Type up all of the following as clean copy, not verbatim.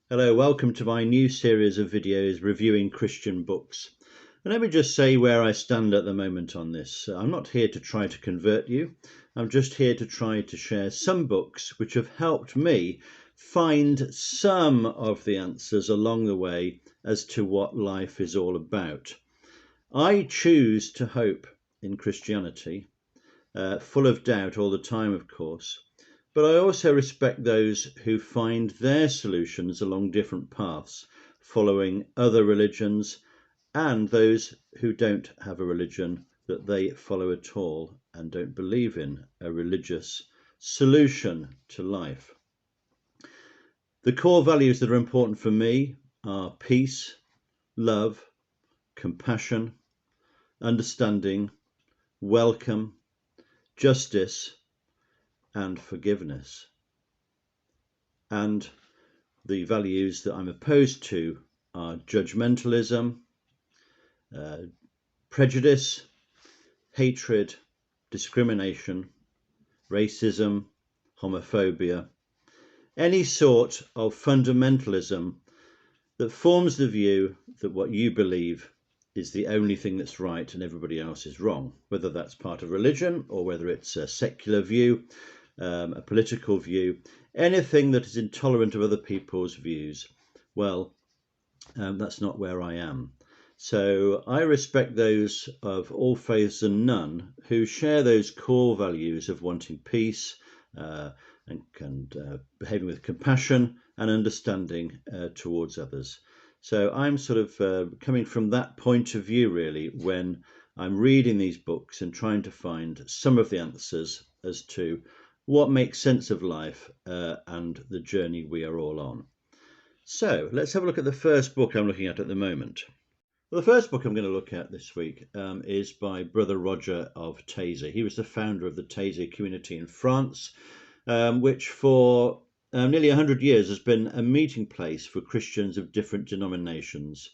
Hello, welcome to my new series of videos reviewing Christian books. And let me just say where I stand at the moment on this. I'm not here to try to convert you. I'm just here to try to share some books which have helped me find some of the answers along the way as to what life is all about. I choose to hope in Christianity, full of doubt all the time, of course. But I also respect those who find their solutions along different paths, following other religions, and those who don't have a religion that they follow at all and don't believe in a religious solution to life. The core values that are important for me are peace, love, compassion, understanding, welcome, justice, and forgiveness. And the values that I'm opposed to are judgmentalism, prejudice, hatred, discrimination, racism, homophobia, any sort of fundamentalism that forms the view that what you believe is the only thing that's right and everybody else is wrong, whether that's part of religion or whether it's a secular view, a political view, anything that is intolerant of other people's views. Well, that's not where I am. So I respect those of all faiths and none who share those core values of wanting peace and behaving with compassion and understanding towards others. So I'm sort of coming from that point of view, really, when I'm reading these books and trying to find some of the answers as to what makes sense of life and the journey we are all on. So let's have a look at the first book I'm looking at the moment. Well, the first book I'm going to look at this week is by Brother Roger of Taizé. He was the founder of the Taizé community in France, which for nearly 100 years has been a meeting place for Christians of different denominations,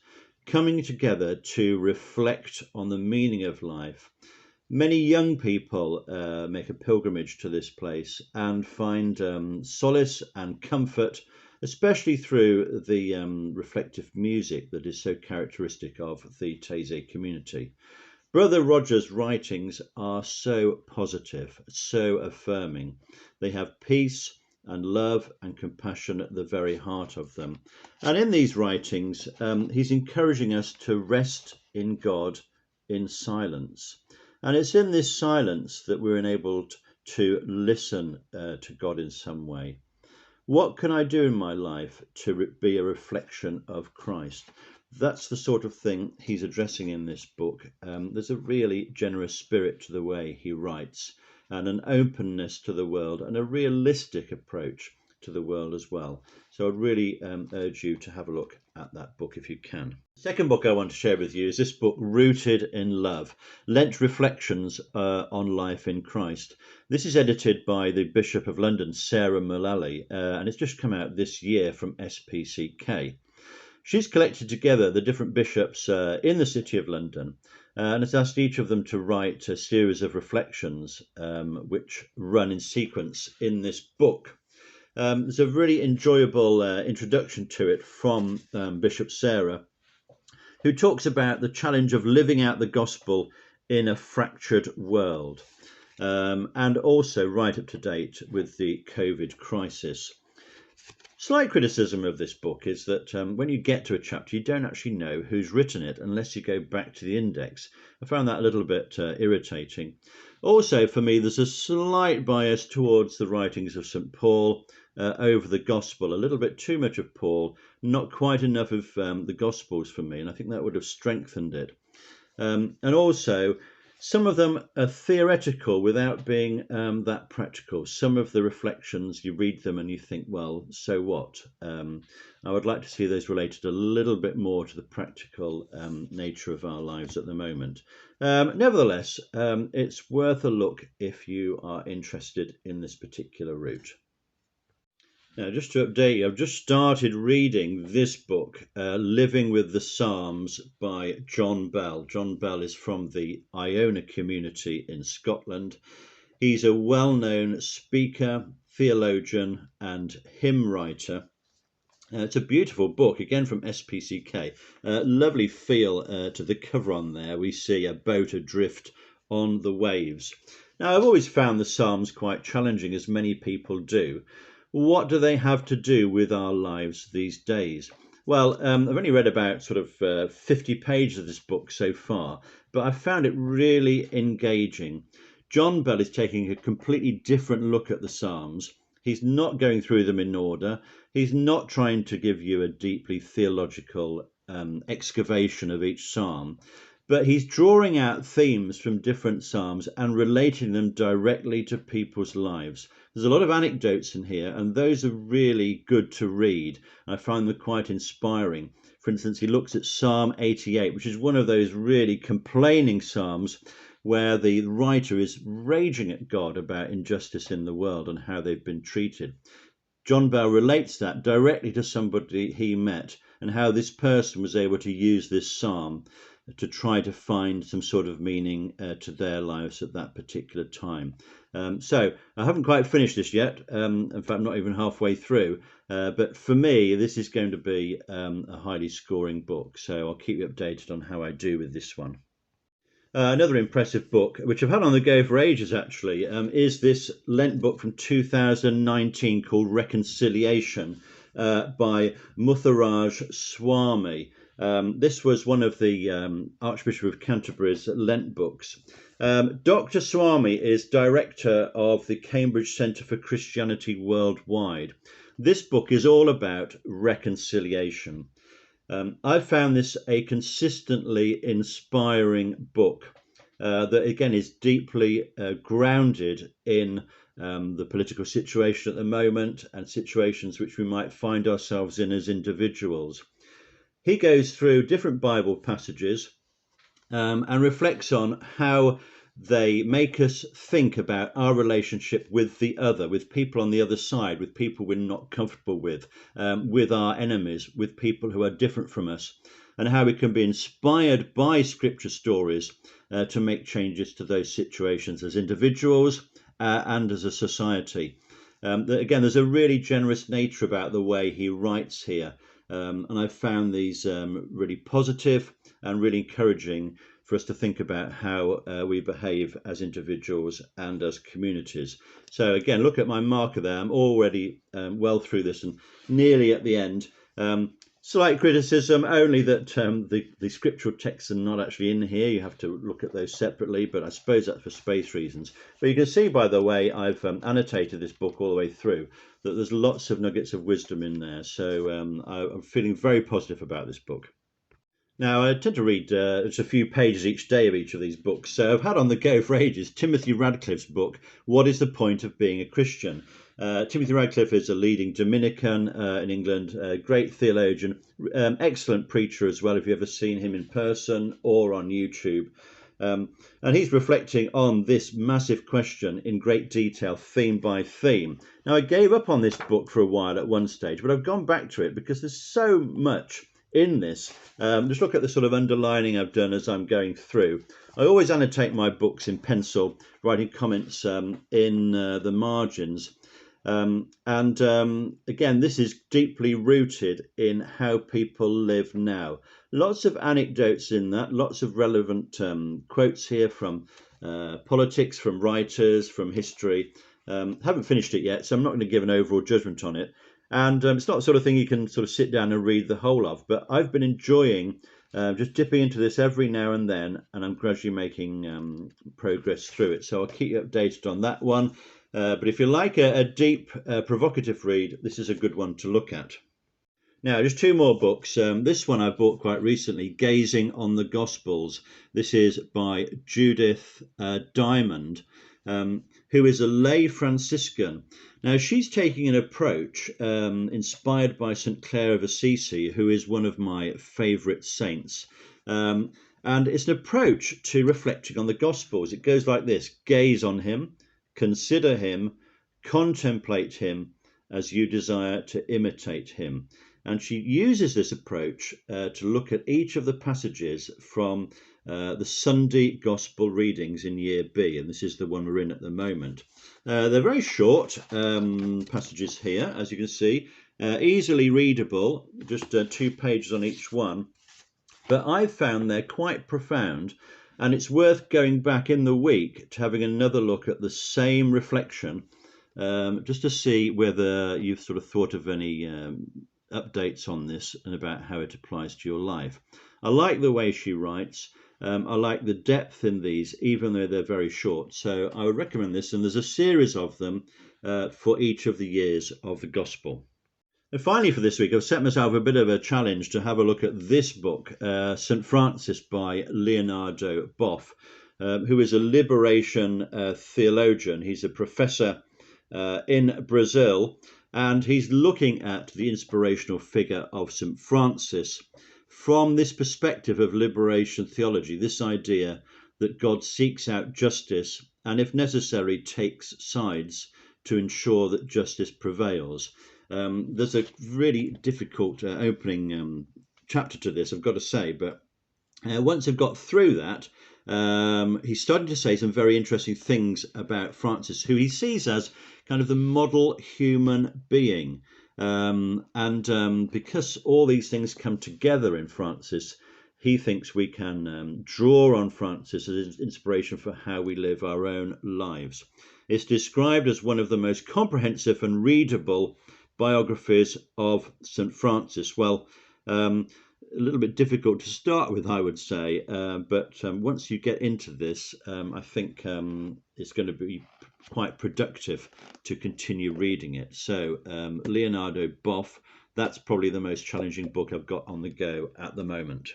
coming together to reflect on the meaning of life. Many young people make a pilgrimage to this place and find solace and comfort, especially through the reflective music that is so characteristic of the Taizé community. Brother Roger's writings are so positive, so affirming. They have peace and love and compassion at the very heart of them. And in these writings, he's encouraging us to rest in God in silence. And it's in this silence that we're enabled to listen to God in some way. What can I do in my life to be a reflection of Christ? That's the sort of thing he's addressing in this book. There's a really generous spirit to the way he writes, and an openness to the world, and a realistic approach to the world as well. So I'd really urge you to have a look at that book if you can. The second book I want to share with you is this book, Rooted in Love, Lent Reflections on Life in Christ. This is edited by the Bishop of London, Sarah Mullally, and it's just come out this year from SPCK. She's collected together the different bishops in the City of London and has asked each of them to write a series of reflections which run in sequence in this book. There's a really enjoyable introduction to it from Bishop Sarah, who talks about the challenge of living out the gospel in a fractured world, and also right up to date with the COVID crisis. Slight criticism of this book is that when you get to a chapter, you don't actually know who's written it unless you go back to the index. I found that a little bit irritating. Also, for me, there's a slight bias towards the writings of St. Paul over the gospel, a little bit too much of Paul, not quite enough of the gospels for me, and I think that would have strengthened it. And also, some of them are theoretical without being that practical. Some of the reflections, you read them and you think, well, so what? I would like to see those related a little bit more to the practical nature of our lives at the moment. Nevertheless, it's worth a look if you are interested in this particular route. Now, just to update you, I've just started reading this book, Living with the Psalms by John Bell. John Bell is from the Iona community in Scotland. He's a well-known speaker, theologian and hymn writer. It's a beautiful book, again from SPCK. Lovely feel to the cover on there. We see a boat adrift on the waves. Now, I've always found the Psalms quite challenging, as many people do. What do they have to do with our lives these days? Well, I've only read about sort of 50 pages of this book so far, but I've found it really engaging. John Bell is taking a completely different look at the Psalms. He's not going through them in order. He's not trying to give you a deeply theological excavation of each psalm, but he's drawing out themes from different psalms and relating them directly to people's lives. There's a lot of anecdotes in here, and those are really good to read. I find them quite inspiring. For instance, he looks at Psalm 88, which is one of those really complaining psalms where the writer is raging at God about injustice in the world and how they've been treated. John Bell relates that directly to somebody he met, and how this person was able to use this psalm to try to find some sort of meaning to their lives at that particular time. So I haven't quite finished this yet. In fact, not even halfway through. But for me, this is going to be a highly scoring book. So I'll keep you updated on how I do with this one. Another impressive book, which I've had on the go for ages actually, is this Lent book from 2019 called Reconciliation by Mutharaj Swami. This was one of the Archbishop of Canterbury's Lent books. Dr. Swami is director of the Cambridge Centre for Christianity Worldwide. This book is all about reconciliation. I've found this a consistently inspiring book that again is deeply grounded in the political situation at the moment and situations which we might find ourselves in as individuals. He goes through different Bible passages and reflects on how they make us think about our relationship with the other, with people on the other side, with people we're not comfortable with our enemies, with people who are different from us, and how we can be inspired by scripture stories to make changes to those situations as individuals and as a society. Again, there's a really generous nature about the way he writes here, and I've found these really positive and really encouraging for us to think about how we behave as individuals and as communities. So again, look at my marker there. I'm already well through this and nearly at the end. Slight criticism, only that the scriptural texts are not actually in here. You have to look at those separately, but I suppose that's for space reasons. But you can see by the way I've annotated this book all the way through that there's lots of nuggets of wisdom in there. So I'm feeling very positive about this book. Now, I tend to read just a few pages each day of each of these books. So I've had on the go for ages Timothy Radcliffe's book, What is the Point of Being a Christian? Timothy Radcliffe is a leading Dominican in England, a great theologian, excellent preacher as well, if you've ever seen him in person or on YouTube. And he's reflecting on this massive question in great detail, theme by theme. Now, I gave up on this book for a while at one stage, but I've gone back to it because there's so much in this. Just look at the sort of underlining I've done as I'm going through. I always annotate my books in pencil, writing comments in the margins. Again, this is deeply rooted in how people live now. Lots of anecdotes in that, lots of relevant quotes here from politics, from writers, from history. Haven't finished it yet, so I'm not going to give an overall judgment on it. And it's not the sort of thing you can sort of sit down and read the whole of, but I've been enjoying just dipping into this every now and then, and I'm gradually making progress through it. So I'll keep you updated on that one. But if you like a deep, provocative read, this is a good one to look at. Now, just two more books. This one I bought quite recently, Gazing on the Gospels. This is by Judith Dimond, who is a lay Franciscan. Now, she's taking an approach inspired by St. Clare of Assisi, who is one of my favourite saints. And it's an approach to reflecting on the Gospels. It goes like this: gaze on him, consider him, contemplate him as you desire to imitate him. And she uses this approach to look at each of the passages from the Sunday Gospel readings in Year B, and this is the one we're in at the moment. They're very short passages here, as you can see, easily readable, just 2 pages on each one. But I've found they're quite profound, and it's worth going back in the week to having another look at the same reflection, just to see whether you've sort of thought of any updates on this and about how it applies to your life. I like the way she writes. I like the depth in these, even though they're very short. So I would recommend this, and there's a series of them for each of the years of the Gospel. And finally, for this week, I've set myself a bit of a challenge to have a look at this book, St. Francis by Leonardo Boff, who is a liberation theologian. He's a professor in Brazil, and he's looking at the inspirational figure of St. Francis from this perspective of liberation theology, this idea that God seeks out justice and, if necessary, takes sides to ensure that justice prevails. There's a really difficult opening chapter to this, I've got to say, but once I've got through that, he's starting to say some very interesting things about Francis, who he sees as kind of the model human being. Because all these things come together in Francis, he thinks we can draw on Francis as inspiration for how we live our own lives. It's described as one of the most comprehensive and readable biographies of St. Francis. Well, a little bit difficult to start with, I would say, but once you get into this, I think it's going to be quite productive to continue reading it. So Leonardo Boff, that's probably the most challenging book I've got on the go at the moment.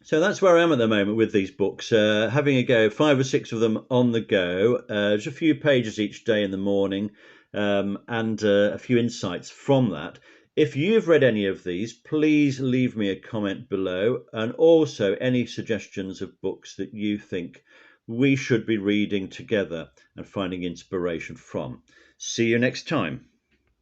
So that's where I am at the moment with these books, having a go, 5 or 6 of them on the go, just a few pages each day in the morning, and a few insights from that. If you've read any of these, please leave me a comment below, and also any suggestions of books that you think we should be reading together and finding inspiration from. See you next time.